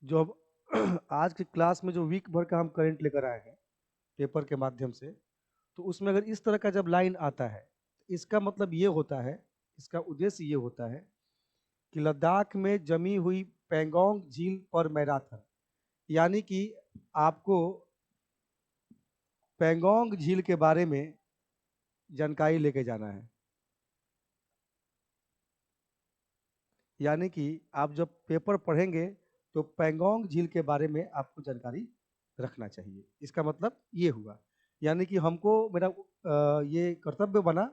जो अब आज की क्लास में जो वीक भर का हम करंट लेकर आए हैं पेपर के माध्यम से, तो उसमें अगर इस तरह का जब लाइन आता है, तो इसका मतलब ये होता है, इसका उद्देश्य ये होता है कि लद्दाख में जमी हुई पैंगोंग झील पर मैराथन, यानी कि आपको पैंगोंग झील के बारे में जानकारी लेके जाना है। यानी कि आप जब पेपर पढ़ेंगे तो पैंगोंग झील के बारे में आपको जानकारी रखना चाहिए। इसका मतलब ये हुआ, यानी कि हमको मेरा ये कर्तव्य बना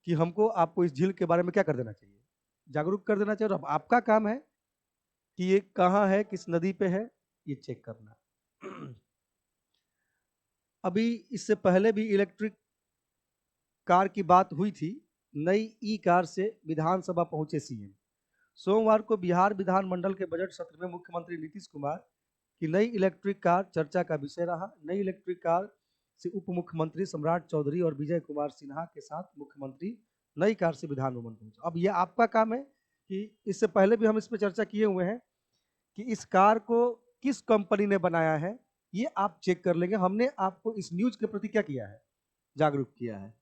कि हमको आपको इस झील के बारे में क्या कर देना चाहिए, जागरूक कर देना चाहिए। और अब आपका काम है कि ये कहाँ है, किस नदी पे है, ये चेक करना। अभी इससे पहले भी इलेक्ट्रिक कार की बात हुई थी। नई ई कार से विधानसभा पहुंचे सीएम। सोमवार को बिहार विधानमंडल के बजट सत्र में मुख्यमंत्री नीतीश कुमार की नई इलेक्ट्रिक कार चर्चा का विषय रहा। नई इलेक्ट्रिक कार से उप मुख्यमंत्री सम्राट चौधरी और विजय कुमार सिन्हा के साथ मुख्यमंत्री नई कार से विधान भवन पहुंचे। अब ये आपका काम है कि इससे पहले भी हम इस पर चर्चा किए हुए हैं कि इस कार को किस कंपनी ने बनाया है, ये आप चेक कर लेंगे। हमने आपको इस न्यूज के प्रति क्या किया है, जागरूक किया है।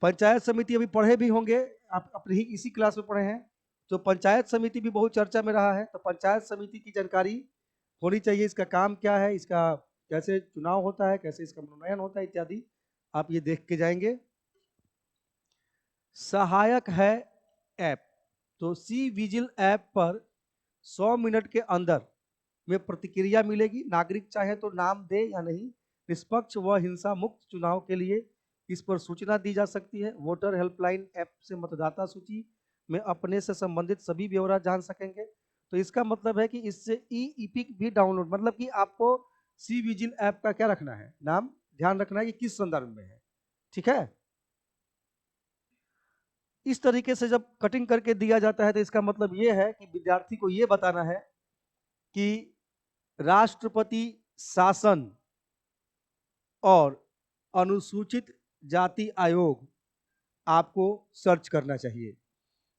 पंचायत समिति अभी पढ़े भी होंगे, आप अपनी ही इसी क्लास में पढ़े हैं, तो पंचायत समिति भी बहुत चर्चा में रहा है। तो पंचायत समिति की जानकारी होनी चाहिए, इसका काम क्या है, इसका कैसे चुनाव होता है, कैसे इसका मनोनयन होता है इत्यादि, आप ये देख के जाएंगे। सहायक है ऐप, तो सी विजिल ऐप पर 100 मिनट के अंदर में प्रतिक्रिया मिलेगी। नागरिक चाहे तो नाम दे या नहीं, निष्पक्ष व हिंसा मुक्त चुनाव के लिए इस पर सूचना दी जा सकती है। वोटर हेल्पलाइन ऐप से मतदाता सूची में अपने से संबंधित सभी ब्यौरा जान सकेंगे। तो इसका मतलब है कि इससे ई इपिक भी डाउनलोड, मतलब कि आपको सी विजिल ऐप का क्या रखना है, नाम ध्यान रखना है कि किस संदर्भ में है। ठीक है, इस तरीके से जब कटिंग करके दिया जाता है तो इसका मतलब ये है कि विद्यार्थी को ये बताना है कि राष्ट्रपति शासन और अनुसूचित जाति आयोग आपको सर्च करना चाहिए।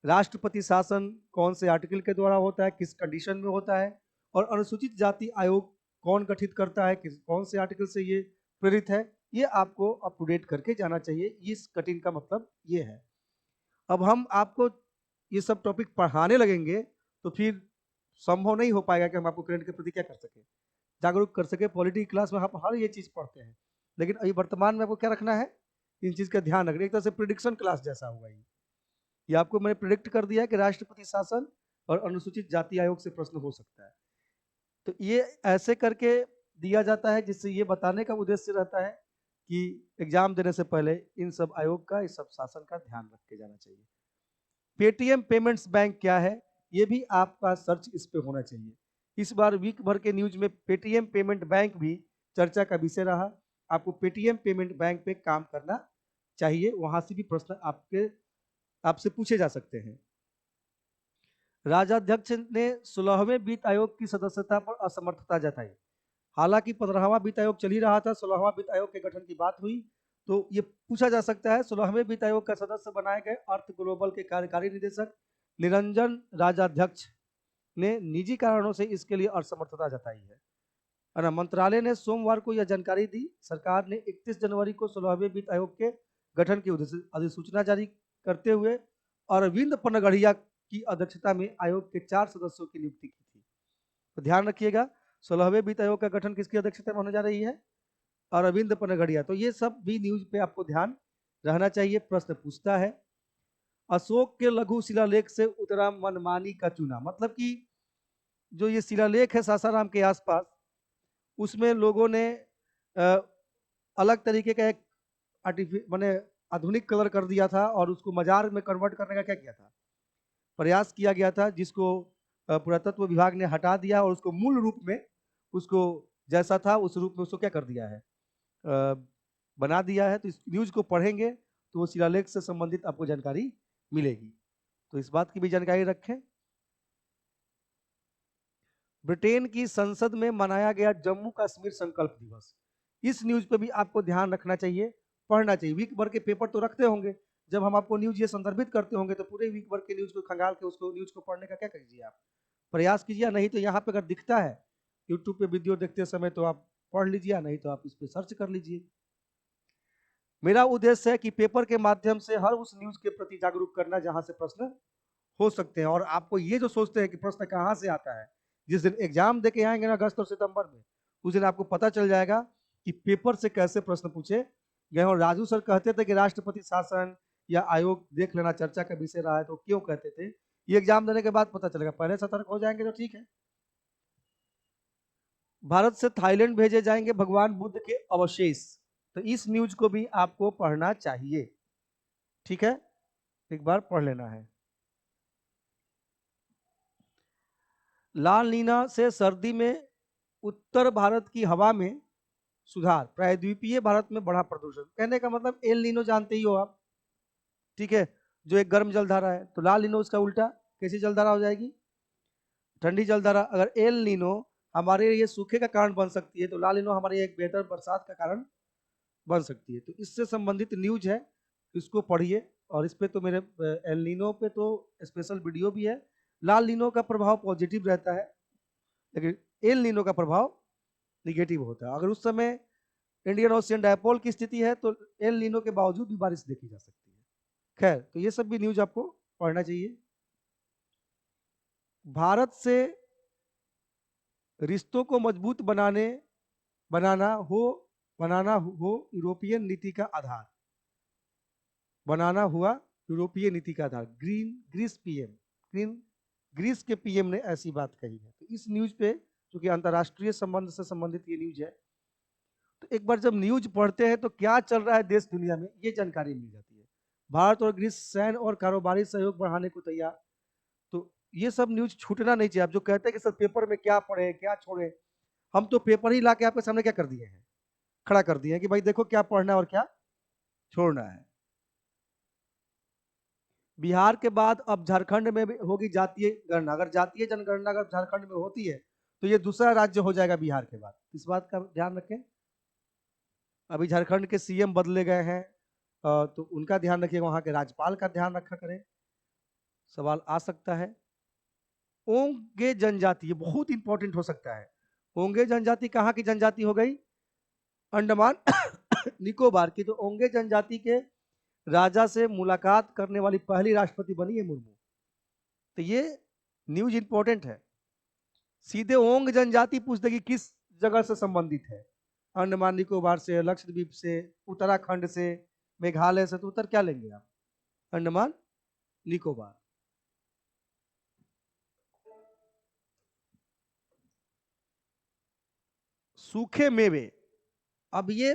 राष्ट्रपति शासन कौन से आर्टिकल के द्वारा होता है, किस कंडीशन में होता है, और अनुसूचित जाति आयोग कौन गठित करता है, किस कौन से आर्टिकल से ये प्रेरित है, ये आपको अप टू डेट करके जाना चाहिए। इस कटिंग का मतलब ये है। अब हम आपको ये सब टॉपिक पढ़ाने लगेंगे तो फिर संभव नहीं हो पाएगा कि हम आपको करंट के प्रति क्या कर सके, जागरूक कर सके। पॉलिटी क्लास में आप हर ये चीज पढ़ते हैं, लेकिन अभी वर्तमान में आपको क्या रखना है, इन चीज का ध्यान रखना। एक तरह से प्रिडिक्शन क्लास जैसा हुआ ये आपको मैंने प्रिडिक्ट कर दिया कि राष्ट्रपति शासन और अनुसूचित जाति आयोग से प्रश्न हो सकता है। तो ये ऐसे करके दिया जाता है जिससे ये बताने का उद्देश्य रहता है कि एग्जाम देने से पहले इन सब आयोग का, इस सब शासन का ध्यान रख के जाना चाहिए। पेटीएम पेमेंट्स बैंक क्या है, ये भी आपका सर्च इस पे होना चाहिए। इस बार वीक भर के न्यूज में पेटीएम पेमेंट बैंक भी चर्चा का विषय रहा। आपको पेटीएम पेमेंट बैंक पे काम करना चाहिए, वहां से भी प्रश्न आपसे पूछे जा सकते हैं। राजाध्यक्ष ने 16वें वित्त आयोग की सदस्यता पर असमर्थता जताई। हालांकि 15वां वित्त आयोग चल ही रहा था, 16वां वित्त आयोग के गठन की बात हुई, तो ये पूछा जा सकता है 16वें वित्त आयोग का सदस्य बनाए गए अर्थ ग्लोबल के कार्यकारी निदेशक निरंजन राजाध्यक्ष ने निजी कारणों से इसके लिए असमर्थता जताई है ना। मंत्रालय ने सोमवार को यह जानकारी दी। सरकार ने 31 जनवरी को 16वें वित्त आयोग के गठन की अधिसूचना जारी करते हुए अरविंद पनगढ़िया की अध्यक्षता में आयोग के 4 सदस्यों की नियुक्ति की थी। तो ध्यान रखिएगा, 16वें वित्त आयोग का गठन किसकी अध्यक्षता में होने जा रही है, अरविंद पनगढ़िया। तो ये सब भी न्यूज पे आपको ध्यान रहना चाहिए, प्रश्न पूछता है। अशोक के लघु शिलालेख से उतरा मनमानी का चूना, मतलब कि जो ये शिलालेख है सासाराम के आसपास, उसमें लोगों ने अलग तरीके का एक माने आधुनिक कलर कर दिया था और उसको मजार में कन्वर्ट करने का क्या किया था, प्रयास किया गया था, जिसको पुरातत्व विभाग ने हटा दिया और उसको मूल रूप में, उसको जैसा था उस रूप में उसको क्या कर दिया है, बना दिया है। तो इस न्यूज को पढ़ेंगे तो वो शिलालेख से संबंधित आपको जानकारी मिलेगी, तो इस बात की भी जानकारी रखें। ब्रिटेन की संसद में मनाया गया जम्मू कश्मीर संकल्प दिवस, इस न्यूज पे भी आपको ध्यान रखना चाहिए, पढ़ना चाहिए। वीक भर के पेपर तो रखते होंगे, जब हम आपको न्यूज ये संदर्भित करते होंगे तो पूरे वीक भर के न्यूज को खंगाल के उसको न्यूज को पढ़ने का क्या कीजिए, आप प्रयास कीजिए, नहीं तो यहाँ पे अगर दिखता है यूट्यूब पे वीडियो देखते समय तो आप पढ़ लीजिए, नहीं तो आप इस पे सर्च कर लीजिए। मेरा उद्देश्य है कि पेपर के माध्यम से हर उस न्यूज के प्रति जागरूक करना जहां से प्रश्न हो सकते हैं। और आपको ये जो सोचते हैं कि प्रश्न कहाँ से आता है, जिस दिन एग्जाम दे के आएंगे ना अगस्त और सितंबर में, उस दिन आपको पता चल जाएगा कि पेपर से कैसे प्रश्न पूछे गए। और राजू सर कहते थे कि राष्ट्रपति शासन या आयोग देख लेना चर्चा का विषय रहा है, तो क्यों कहते थे? ये एग्जाम देने के बाद पता चलेगा, पहले सतर्क हो जाएंगे तो ठीक है। भारत से थाईलैंड भेजे जाएंगे भगवान बुद्ध के अवशेष, तो इस न्यूज को भी आपको पढ़ना चाहिए, ठीक है, एक बार पढ़ लेना है। लाल नीना से सर्दी में उत्तर भारत की हवा में सुधार, प्रायद्वीपीय भारत में बढ़ा प्रदूषण। कहने का मतलब एल नीनो जानते ही हो आप, ठीक है, जो एक गर्म जलधारा है, तो लाल नीनो उसका उल्टा कैसी जलधारा हो जाएगी? ठंडी जलधारा। अगर एल नीनो हमारे लिए सूखे का कारण बन सकती है, तो लाल नीनो हमारे लिए एक बेहतर बरसात का कारण बन सकती है। तो इससे संबंधित न्यूज है, इसको पढ़िए। और इस पे तो मेरे एल नीनो पे तो स्पेशल वीडियो भी है। लाल नीनो का प्रभाव पॉजिटिव रहता है, लेकिन एल नीनो का प्रभाव निगेटिव होता है। अगर उस समय इंडियन ओशियन डायपोल की स्थिति है तो एल नीनो के बावजूद भी बारिश देखी जा सकती है। खैर, तो ये सब भी न्यूज आपको पढ़ना चाहिए। भारत से रिश्तों को मजबूत बनाना हो यूरोपियन नीति का आधार, बनाना हुआ यूरोपीय नीति का आधार। ग्रीस के पीएम ने ऐसी बात कही है। तो इस न्यूज पे, क्योंकि अंतर्राष्ट्रीय संबंध से संबंधित ये न्यूज है, तो एक बार जब न्यूज पढ़ते हैं तो क्या चल रहा है देश दुनिया में, ये जानकारी मिल जाती है। भारत और ग्रीस सैन्य और कारोबारी सहयोग बढ़ाने को तैयार। तो ये सब न्यूज छूटना नहीं चाहिए। आप जो कहते हैं कि सर पेपर में क्या पढ़े क्या छोड़े, हम तो पेपर ही ला के आपके सामने क्या कर दिए हैं, खड़ा कर दिए हैं कि भाई देखो क्या पढ़ना है और क्या छोड़ना है। बिहार के बाद अब झारखंड में भी होगी जातीय गणना। अगर जातीय जनगणना अगर झारखंड में होती है तो ये दूसरा राज्य हो जाएगा बिहार के बाद। इस बात का ध्यान रखें। अभी झारखंड के सीएम बदले गए हैं, तो उनका ध्यान रखिएगा, वहां के राज्यपाल का ध्यान रखा करें, सवाल आ सकता है। ओंगे जनजाति, ये बहुत इंपॉर्टेंट हो सकता है। ओंगे जनजाति कहाँ की जनजाति हो गई? अंडमान निकोबार की। तो ओंगे जनजाति के राजा से मुलाकात करने वाली पहली राष्ट्रपति बनी है मुर्मू। तो ये न्यूज इंपॉर्टेंट है। सीधे ओंग जनजाति पूछ देगी किस जगह से संबंधित है, अंडमान निकोबार से, लक्षद्वीप से, उत्तराखंड से, मेघालय से, तो उत्तर क्या लेंगे आप? अंडमान निकोबार। सूखे मेवे, अब ये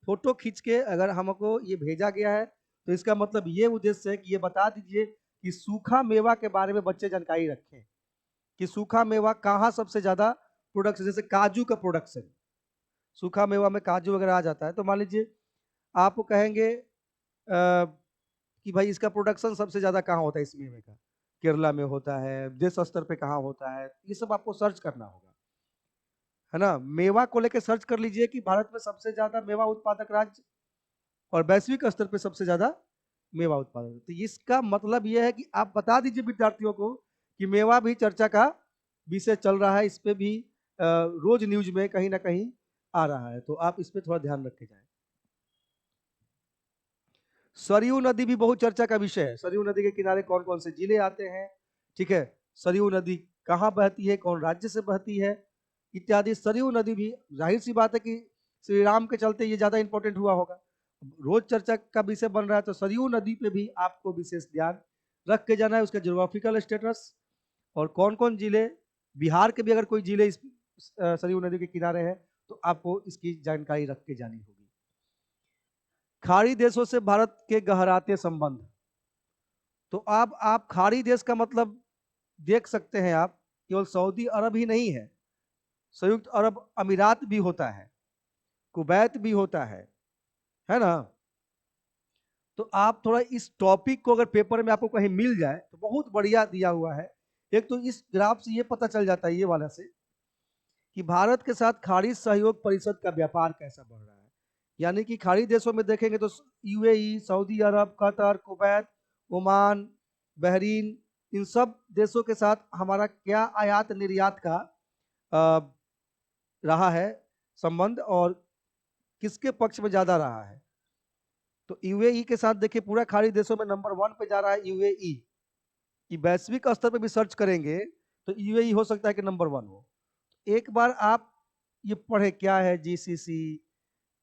फोटो खींच के अगर हमको ये भेजा गया है तो इसका मतलब ये उद्देश्य है कि ये बता दीजिए कि सूखा मेवा के बारे में बच्चे जानकारी रखें कि सूखा मेवा कहाँ सबसे ज्यादा प्रोडक्शन, जैसे काजू का प्रोडक्शन, सूखा मेवा में काजू वगैरह आ जाता है। तो मान लीजिए आप कहेंगे कि भाई इसका प्रोडक्शन सबसे ज्यादा कहाँ होता है इस मेवे का, केरला में होता है, देश स्तर पे कहाँ होता है, ये सब आपको सर्च करना होगा, है ना। मेवा को लेकर सर्च कर लीजिए कि भारत में सबसे ज्यादा मेवा उत्पादक राज्य और वैश्विक स्तर पे सबसे ज्यादा मेवा उत्पादक। तो इसका मतलब यह है कि आप बता दीजिए विद्यार्थियों को कि मेवा भी चर्चा का विषय चल रहा है, इस पे भी रोज न्यूज में कहीं ना कहीं आ रहा है, तो आप इस पे थोड़ा ध्यान रखे जाए। सरयू नदी भी बहुत चर्चा का विषय है। सरयू नदी के किनारे कौन कौन से जिले आते हैं, ठीक है, सरयू नदी कहाँ बहती है, कौन राज्य से बहती है, इत्यादि। सरयू नदी भी जाहिर सी बात है कि श्री राम के चलते ये ज्यादा इंपॉर्टेंट हुआ होगा, रोज चर्चा का विषय बन रहा है। तो सरयू नदी पे भी आपको विशेष ध्यान रख के जाना है, उसका ज्योग्राफिकल स्टेटस और कौन कौन जिले, बिहार के भी अगर कोई जिले इस सरयू नदी के किनारे हैं तो आपको इसकी जानकारी रख के जानी होगी। खाड़ी देशों से भारत के गहराते संबंध, तो आप खाड़ी देश का मतलब देख सकते हैं आप, केवल सऊदी अरब ही नहीं है, संयुक्त अरब अमीरात भी होता है, कुवैत भी होता है ना। तो आप थोड़ा इस टॉपिक को अगर पेपर में आपको कहीं मिल जाए तो बहुत बढ़िया दिया हुआ है। एक तो इस ग्राफ से ये पता चल जाता है, ये वाला से, कि भारत के साथ खाड़ी सहयोग परिषद का व्यापार कैसा बढ़ रहा है। यानी कि खाड़ी देशों में देखेंगे तो यूएई, सऊदी अरब, कतर, कुवैत, ओमान, बहरीन, इन सब देशों के साथ हमारा क्या आयात निर्यात का आ, रहा है संबंध और किसके पक्ष में ज्यादा रहा है। तो यूएई के साथ देखिए पूरा खाड़ी देशों में नंबर 1 पे जा रहा है यूएई, कि वैश्विक स्तर पर भी सर्च करेंगे तो यूएई हो सकता है कि नंबर 1 हो। एक बार आप ये पढ़े क्या है जीसीसी,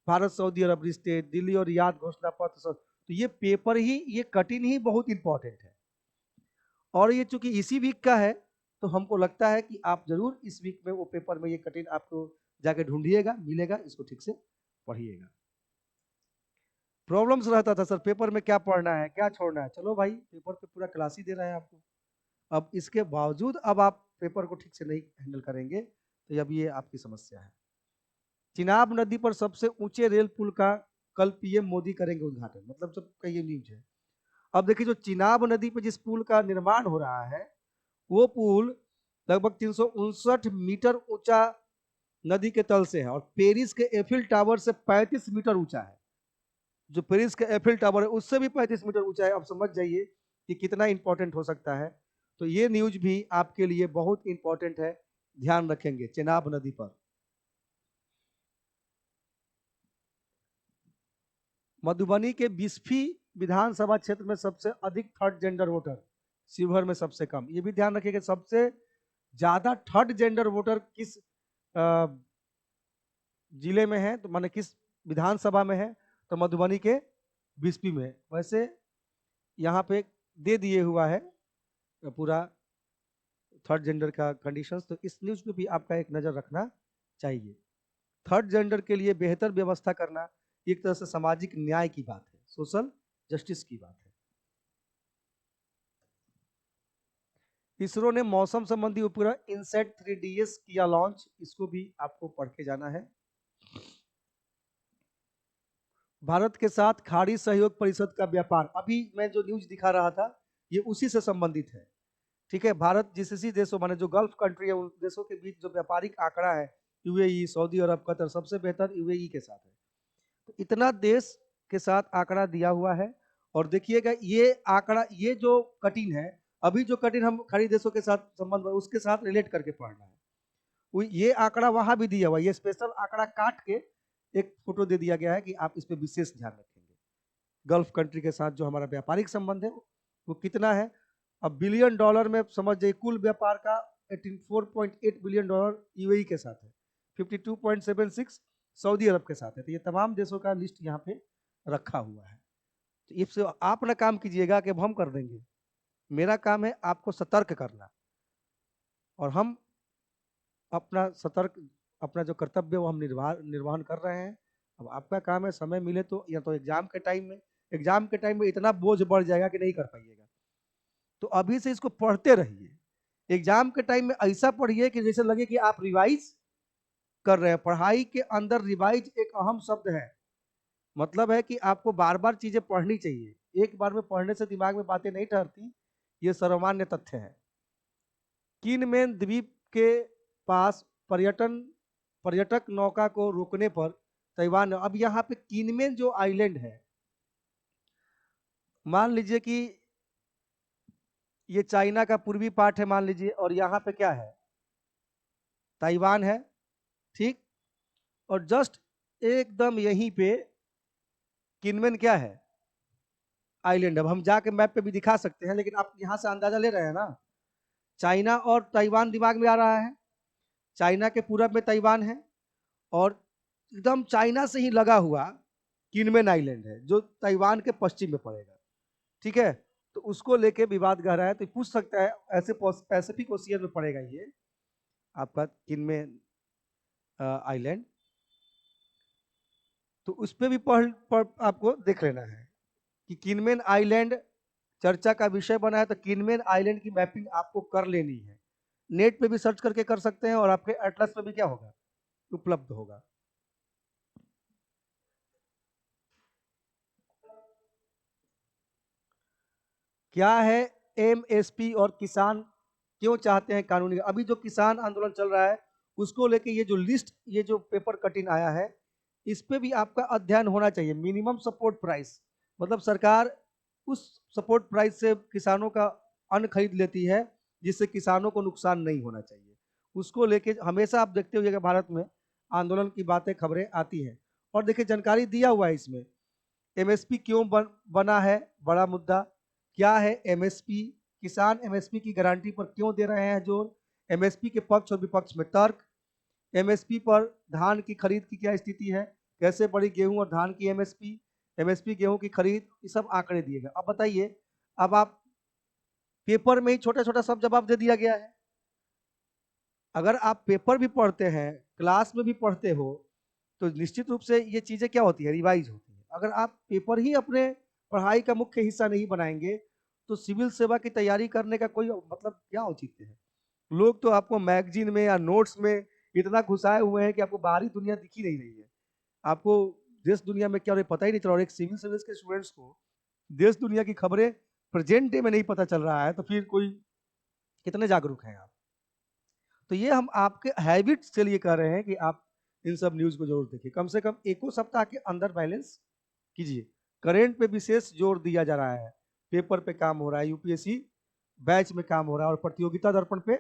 भारत सऊदी अरब रिश्ते, दिल्ली और रियाद घोषणा पत्र सब, तो ये पेपर ही, ये कटिंग ही बहुत इंपॉर्टेंट है। और ये चूंकि इसी वीक का है तो हमको लगता है कि आप जरूर इस वीक में वो पेपर में ये कटिंग आपको जाके ढूंढिएगा, मिलेगा, इसको ठीक से पढ़िएगा। प्रॉब्लम्स रहता था सर पेपर में क्या पढ़ना है क्या छोड़ना है, चलो भाई पेपर पे पूरा क्लास ही दे रहा है आपको। अब इसके बावजूद अब आप पेपर को ठीक से नहीं हैंडल करेंगे तो अब ये आपकी समस्या है। चिनाब नदी पर सबसे ऊंचे रेल पुल का कल पीएम मोदी करेंगे उद्घाटन, मतलब सबका ये न्यूज है। अब देखिए जो चिनाब नदी पर जिस पुल का निर्माण हो रहा है वो पुल लगभग 359 मीटर ऊंचा नदी के तल से है और पेरिस के एफिल टावर से 35 मीटर ऊंचा है। जो पेरिस का एफिल टावर है उससे भी 35 मीटर ऊंचा है। अब समझ जाइए कि कितना इंपॉर्टेंट हो सकता है। तो ये न्यूज भी आपके लिए बहुत इंपॉर्टेंट है, ध्यान रखेंगे चिनाब नदी पर। मधुबनी के बिस्फी विधानसभा क्षेत्र में सबसे अधिक थर्ड जेंडर वोटर, शिवहर में सबसे कम। ये भी ध्यान रखिएगा सबसे ज्यादा थर्ड जेंडर वोटर किस जिले में है, तो माने किस विधानसभा में है, तो मधुबनी के बिस्फी में। वैसे यहाँ पे दे दिए हुआ है पूरा थर्ड जेंडर का कंडीशंस, तो इस न्यूज पे भी आपका एक नजर रखना चाहिए। थर्ड जेंडर के लिए बेहतर व्यवस्था करना एक तरह से सामाजिक न्याय की बात है, सोशल जस्टिस की बात है। इसरो ने मौसम संबंधी उपग्रह इनसेट 3DS किया लॉन्च, इसको भी आपको पढ़ के जाना है। भारत के साथ खाड़ी सहयोग परिषद का व्यापार, अभी मैं जो न्यूज दिखा रहा था ये उसी से संबंधित है। ठीक है, भारत जीसीसी देशों माने जो गल्फ कंट्री है उन देशों के बीच जो व्यापारिक आंकड़ा है, यूएई, सऊदी अरब, कतर, सबसे बेहतर यूएई के साथ है। तो इतना देश के साथ आंकड़ा दिया हुआ है। और देखिएगा ये आंकड़ा, ये जो कटिंग है, अभी जो कटिंग हम खाड़ी देशों के साथ संबंध है उसके साथ रिलेट करके पढ़ना है। ये आंकड़ा वहां भी दिया हुआ है, ये स्पेशल आंकड़ा काट के एक फोटो दे दिया गया है कि आप इस पर विशेष ध्यान रखेंगे। गल्फ कंट्री के साथ जो हमारा व्यापारिक संबंध है वो कितना है। अब बिलियन डॉलर में समझ जाइए, कुल व्यापार का 84.8 बिलियन डॉलर यूएई के साथ है, 52.76 सऊदी अरब के साथ है। तो ये तमाम देशों का लिस्ट यहाँ पे रखा हुआ है। तो इससे आप ना काम कीजिएगा कि अब हम कर देंगे, मेरा काम है आपको सतर्क करना, और हम अपना सतर्क, अपना जो कर्तव्य वो हम निर्वहन कर रहे हैं। अब आपका काम है समय मिले तो, या तो एग्जाम के टाइम में, एग्जाम के टाइम में इतना बोझ बढ़ जाएगा कि नहीं कर पाइएगा, तो अभी से इसको पढ़ते रहिए। एग्जाम के टाइम में ऐसा पढ़िए कि जैसे लगे कि आप रिवाइज कर रहे हैं। पढ़ाई के अंदर रिवाइज एक अहम शब्द है, मतलब है कि आपको बार बार चीजें पढ़नी चाहिए, एक बार में पढ़ने से दिमाग में बातें नहीं ठहरती, ये सर्वमान्य तथ्य है। किनमेन द्वीप के पास पर्यटक नौका को रोकने पर ताइवान, अब यहाँ पे किनमेन जो आइलैंड है, मान लीजिए कि ये चाइना का पूर्वी पार्ट है मान लीजिए, और यहाँ पे क्या है, ताइवान है, ठीक। और जस्ट एकदम यहीं पे किनमेन क्या है, आइलैंड। अब हम जाके मैप पे भी दिखा सकते हैं, लेकिन आप यहाँ से अंदाजा ले रहे हैं ना, चाइना और ताइवान दिमाग में आ रहा है। चाइना के पूरब में ताइवान है और एकदम चाइना से ही लगा हुआ किनमेन आइलैंड है जो ताइवान के पश्चिम में पड़ेगा। ठीक है, तो उसको लेके विवाद गहरा है, तो पूछ सकता है, ऐसे पैसिफिक ओशियन में पड़ेगा ये आपका किनमेन आइलैंड। तो उस पर भी पढ़ आपको देख लेना है कि किनमेन आइलैंड चर्चा का विषय बना है, तो किनमेन आइलैंड की मैपिंग आपको कर लेनी है। नेट पे भी सर्च करके कर सकते हैं और आपके एटलस पे भी क्या होगा, उपलब्ध होगा। क्या है एमएसपी और किसान क्यों चाहते हैं कानूनी, अभी जो किसान आंदोलन चल रहा है उसको लेके ये जो लिस्ट, ये जो पेपर कटिंग आया है, इस पे भी आपका अध्ययन होना चाहिए। मिनिमम सपोर्ट प्राइस, मतलब सरकार उस सपोर्ट प्राइस से किसानों का अन्न खरीद लेती है जिससे किसानों को नुकसान नहीं होना चाहिए। उसको लेके हमेशा आप देखते होइएगा भारत में आंदोलन की बातें खबरें आती हैं। और देखिए जानकारी दिया हुआ है इसमें, एमएसपी क्यों बना है बड़ा मुद्दा, क्या है एमएसपी, किसान एमएसपी की गारंटी पर क्यों दे रहे हैं जोर, एमएसपी के पक्ष और विपक्ष में तर्क, एमएसपी पर धान की खरीद की क्या स्थिति है, कैसे बढ़ी गेहूं और धान की एमएसपी, एमएसपी गेहूं की खरीद, ये सब आंकड़े दिए गए। अब बताइए, अब आप पेपर में ही छोटा छोटा सब जवाब दे दिया गया है। अगर आप पेपर भी पढ़ते हैं, क्लास में भी पढ़ते हो, तो निश्चित रूप से ये चीजें क्या होती है, रिवाइज होती है। अगर आप पेपर ही अपने पढ़ाई का मुख्य हिस्सा नहीं बनाएंगे तो सिविल सेवा की तैयारी करने का कोई मतलब क्या औचित्य है। लोग तो आपको मैगजीन में या नोट्स में इतना घुसाए हुए हैं कि आपको बाहरी दुनिया दिख ही नहीं रही है, आपको देश दुनिया में क्या हो रहा है पता ही नहीं चल रहा। और एक सिविल सर्विस के स्टूडेंट्स को देश दुनिया की खबरें प्रेजेंट डे में नहीं पता चल रहा है, तो फिर कोई कितने जागरूक हैं आप। तो ये हम आपके हैबिट्स के लिए कह रहे हैं कि आप इन सब न्यूज को जरूर देखिए, कम से कम एको सप्ताह के अंदर बैलेंस कीजिए। करंट पे विशेष जोर दिया जा रहा है, पेपर पे काम हो रहा है, यूपीएससी बैच में काम हो रहा है, और प्रतियोगिता दर्पण पे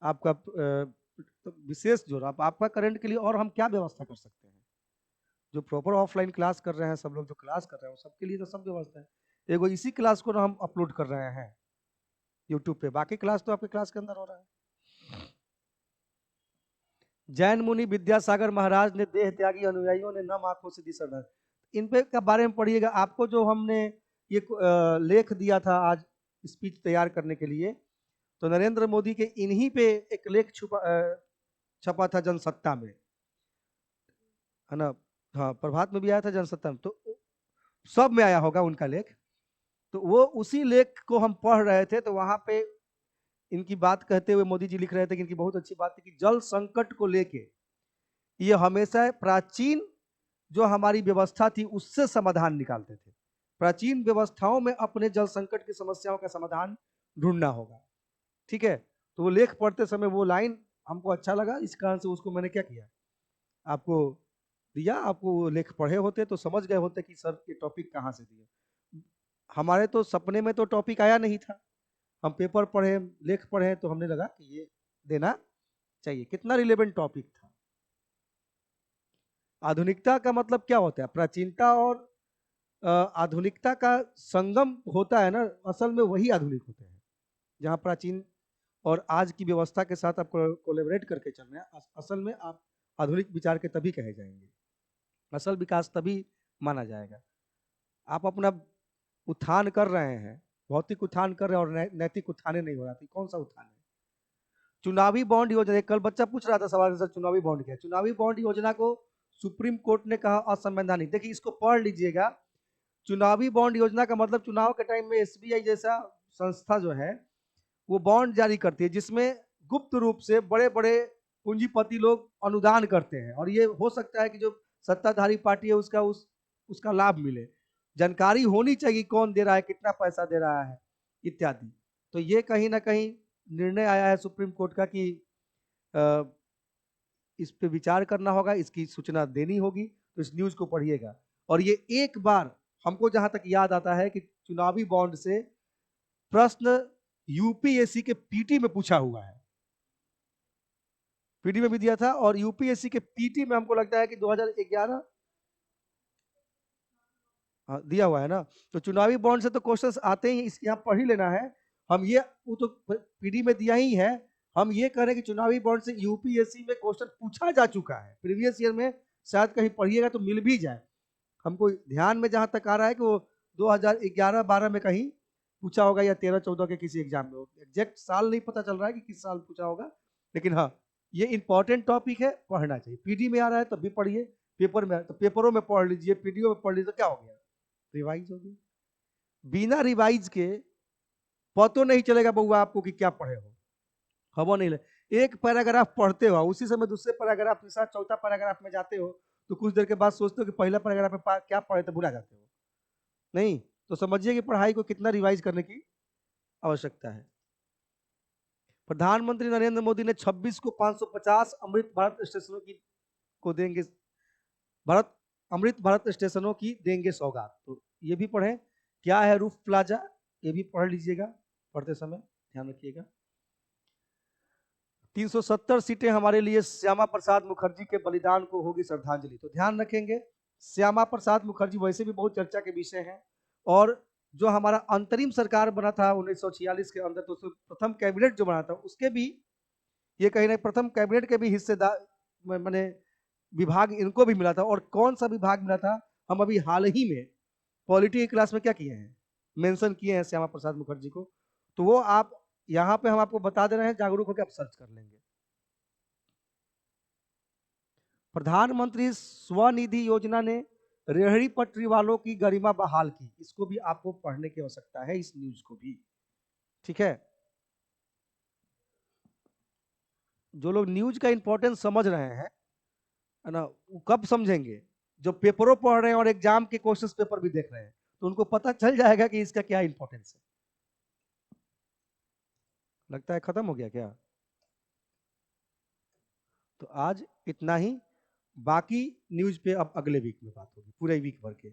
आपका तो विशेष जोर। आपका करंट के लिए और हम क्या व्यवस्था कर सकते हैं। जो प्रॉपर ऑफलाइन क्लास कर रहे हैं, सब लोग जो क्लास कर रहे हैं, सबके लिए तो सब व्यवस्था है। एगो इसी क्लास को ना हम अपलोड कर रहे हैं यूट्यूब पे, बाकी क्लास तो आपके क्लास के अंदर हो रहा है। जैन मुनि विद्यासागर महाराज ने देह त्यागी, अनुयायियों ने नम आंखों से दी श्रद्धा। इन पे का बारे में पढ़िएगा। आपको जो हमने ये लेख दिया था आज स्पीच तैयार करने के लिए, तो नरेंद्र मोदी के इन्हीं पे एक लेख छपा था जनसत्ता में, है ना। हाँ, प्रभात में भी आया था, जनसत्ता में, तो सब में आया होगा उनका लेख। तो वो उसी लेख को हम पढ़ रहे थे, तो वहां पे इनकी बात कहते हुए मोदी जी लिख रहे थे कि इनकी बहुत अच्छी बात थी कि जल संकट को लेके ये हमेशा प्राचीन जो हमारी व्यवस्था थी उससे समाधान निकालते थे। प्राचीन व्यवस्थाओं में अपने जल संकट की समस्याओं का समाधान ढूंढना होगा। ठीक है, तो वो लेख पढ़ते समय वो लाइन हमको अच्छा लगा, इस कारण से उसको मैंने क्या किया, आपको दिया। आपको वो लेख पढ़े होते तो समझ गए होते कि सर ये टॉपिक कहाँ से दिए। हमारे तो सपने में तो टॉपिक आया नहीं था, हम पेपर पढ़े, लेख पढ़े, तो हमने लगा कि ये देना चाहिए। कितना रिलेवेंट टॉपिक था। आधुनिकता का मतलब क्या होता है, प्राचीनता और आधुनिकता का संगम होता है ना, असल में वही आधुनिक होते हैं। जहाँ प्राचीन और आज की व्यवस्था के साथ आप कोलैबोरेट करके चल रहे हैं, असल में आप आधुनिक विचार के तभी कहे जाएंगे, असल विकास तभी माना जाएगा। आप अपना उत्थान कर रहे हैं, भौतिक उत्थान कर रहे हैं और नैतिक उत्थान नहीं हो रहा था, कौन सा उत्थान है। चुनावी बॉन्ड योजना, कल बच्चा पूछ रहा था सवाल, सर चुनावी बॉन्ड क्या है। चुनावी बॉन्ड योजना को सुप्रीम कोर्ट ने कहा असंवैधानिक। देखिए इसको पढ़ लीजिएगा। चुनावी बॉन्ड योजना का मतलब चुनाव के टाइम में एसबीआई जैसा संस्था जो है वो बॉन्ड जारी करती है, जिसमें गुप्त रूप से बड़े बड़े पूंजीपति लोग अनुदान करते हैं, और ये हो सकता है कि जो सत्ताधारी पार्टी है उसका लाभ मिले। जानकारी होनी चाहिए कौन दे रहा है, कितना पैसा दे रहा है इत्यादि। तो ये कहीं ना कहीं निर्णय आया है सुप्रीम कोर्ट का कि इस पे विचार करना होगा, इसकी सूचना देनी होगी। तो इस न्यूज को पढ़िएगा। और ये एक बार हमको जहां तक याद आता है कि चुनावी बॉन्ड से प्रश्न यूपीएससी के पीटी में पूछा हुआ है, पीटी में भी दिया था, और यूपीएससी के पीटी में हमको लगता है कि 2011 दिया हुआ है ना। तो चुनावी बॉन्ड से तो क्वेश्चंस आते ही, इस यहाँ पढ़ ही लेना है। हम ये वो तो पीडी में दिया ही है। हम ये कह रहे हैं कि चुनावी बॉन्ड से यूपीएससी में क्वेश्चन पूछा जा चुका है प्रीवियस ईयर में, शायद कहीं पढ़िएगा तो मिल भी जाए। हमको ध्यान में जहां तक आ रहा है कि वो 2011-12 में कहीं पूछा होगा, या 13-14 के किसी एग्जाम में। एग्जैक्ट साल नहीं पता चल रहा है कि किस साल पूछा होगा, लेकिन हाँ ये इंपॉर्टेंट टॉपिक है, पढ़ना चाहिए। पीडी में आ रहा है तब भी पढ़िए, पेपर में तो पेपरों में पढ़ लीजिए, पीडीओ में पढ़ लीजिए, तो क्या हो गया, रिवाइज हो गई। बिना रिवाइज के पतो नहीं चलेगा बउआ आपको कि क्या पढ़े हो, खबर नहीं ले। एक पैराग्राफ पढ़ते हो, उसी समय दूसरे पैराग्राफ के साथ चौथा पैराग्राफ में जाते हो, तो कुछ देर के बाद सोचते हो कि पहला पैराग्राफ में क्या पढ़े थे, भुला जाते हो। नहीं तो समझिए कि पढ़ाई को कितना रिवाइज करने की आवश्यकता है। प्रधानमंत्री नरेंद्र मोदी ने 26 को 550 अमृत भारत स्टेशनों की को देंगे, अमृत भारत स्टेशनों की देंगे सौगात। तो ये भी पढ़ें। क्या है रूफ प्लाजा, ये भी पढ़ लीजिएगा। पढ़ते समय, ध्यान रखिएगा। 370 सीटें हमारे लिए श्यामा प्रसाद मुखर्जी के बलिदान को होगी श्रद्धांजलि। तो ध्यान रखेंगे, श्यामा प्रसाद मुखर्जी वैसे भी बहुत चर्चा के विषय हैं, और जो हमारा अंतरिम सरकार बना था 1946 के अंदर, तो उसमें प्रथम कैबिनेट जो बना था उसके भी, ये कहीं ना प्रथम कैबिनेट के भी हिस्सेदार मैंने विभाग इनको भी मिला था। और कौन सा विभाग मिला था, हम अभी हाल ही में पॉलिटी की क्लास में क्या किए हैं, मेंशन किए हैं श्यामा प्रसाद मुखर्जी को। तो वो आप यहाँ पे हम आपको बता दे रहे हैं, जागरूक होकर आप सर्च कर लेंगे। प्रधानमंत्री स्वनिधि योजना ने रेहड़ी पटरी वालों की गरिमा बहाल की, इसको भी आपको पढ़ने की आवश्यकता है, इस न्यूज को भी, ठीक है। जो लोग न्यूज का इंपॉर्टेंस समझ रहे हैं, है ना, वो कब समझेंगे, जो पेपरों पढ़ रहे हैं और एग्जाम के क्वेश्चन पेपर भी देख रहे हैं, तो उनको पता चल जाएगा कि इसका क्या इंपॉर्टेंस है। लगता है खत्म हो गया क्या? तो आज इतना ही, बाकी न्यूज पे अब अगले वीक में बात होगी, पूरे वीक भर के।